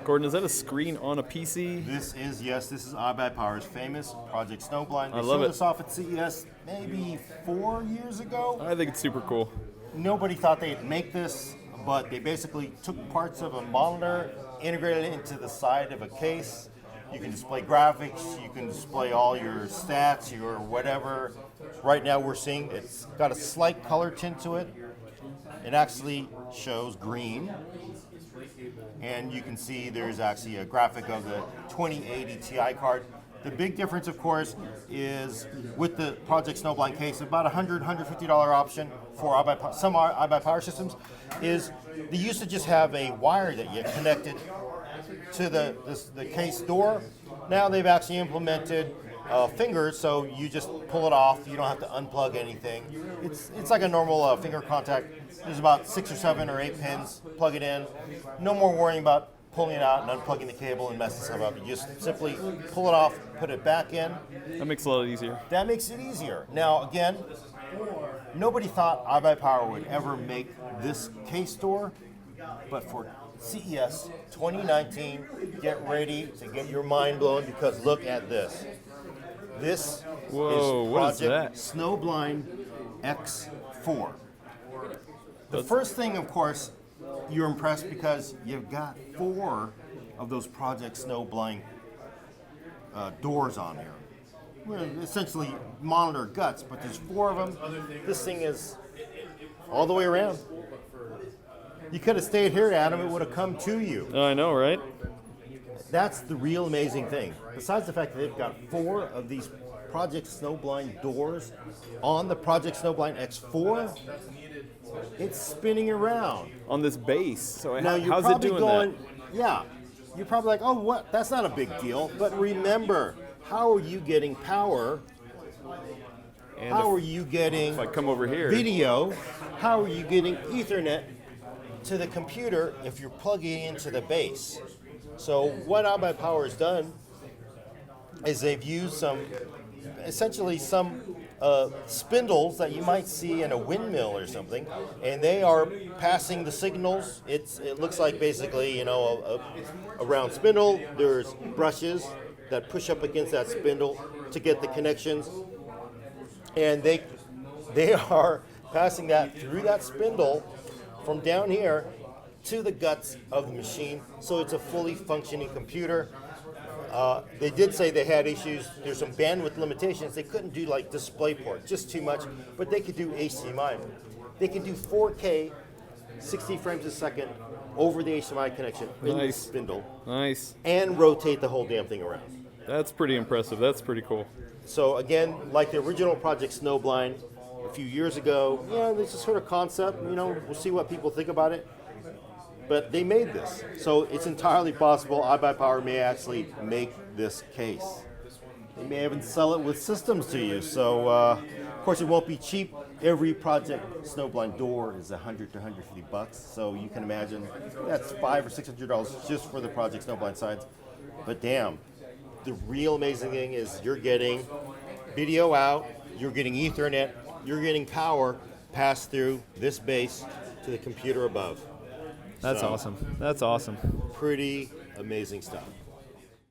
Gordon, is that a screen on a PC? This is iBuyPower's famous Project Snowblind. They I love showed it. this off at CES maybe 4 years ago. I think it's super cool. Nobody thought they'd make this, but they basically took parts of a monitor, integrated it into the side of a case. You can display graphics, you can display all your stats, your whatever. Right now we're seeing it's got a slight color tint to it. It actually shows green. And you can see there's actually a graphic of the 2080 Ti card. The big difference, of course, is with the Project Snowblind case, about $100, $150 option for some iBuyPower systems, is they used to just have a wire that you connected to the case door. Now they've actually implemented fingers, so you just pull it off. You don't have to unplug anything. It's like a normal finger contact. There's about 6 or 7 or 8 pins. Plug it in. No more worrying about pulling it out and unplugging the cable and messing stuff up. You just simply pull it off, put it back in. That makes it a lot easier. That makes it easier. Now, again, nobody thought iBuyPower would ever make this case door, but for CES 2019, get ready to get your mind blown because look at this. This Whoa, is what is Project that? Snowblind X4. The first thing, of course, you're impressed because you've got 4 of those Project Snowblind doors on here. Well, essentially monitor guts, but there's 4 of them. This thing is all the way around. You could have stayed here, Adam. It would have come to you. I know, right? That's the real amazing thing. Besides the fact that they've got 4 of these Project Snowblind doors on the Project Snowblind X4, it's spinning around. On this base. So Now you're how's it probably doing going, that? yeah. You're probably like, oh, what? That's not a big deal. But remember, how are you getting power? And How are you getting if I come over here, video? How are you getting Ethernet to the computer if you're plugging into the base? So what iBuyPower has done is they've used essentially some spindles that you might see in a windmill or something, and they are passing the signals. It looks like basically, a round spindle. There's brushes that push up against that spindle to get the connections, and they are passing that through that spindle from down here to the guts of the machine, so it's a fully functioning computer. They did say they had issues. There's some bandwidth limitations. They couldn't do like DisplayPort, just too much, but they could do HDMI. They could do 4K, 60 frames a second over the HDMI connection in the spindle, Nice. and rotate the whole damn thing around. That's pretty impressive. That's pretty cool. So again, like the original Project Snowblind a few years ago, this is sort of concept. We'll see what people think about it. But they made this, so it's entirely possible iBuyPower may actually make this case. They may even sell it with systems to you. So, of course, it won't be cheap. Every Project Snowblind door is $100 to $150. So you can imagine that's $500 or $600 just for the Project Snowblind sides. But damn, the real amazing thing is you're getting video out, you're getting Ethernet, you're getting power passed through this base to the computer above. That's So, awesome. That's awesome. Pretty amazing stuff.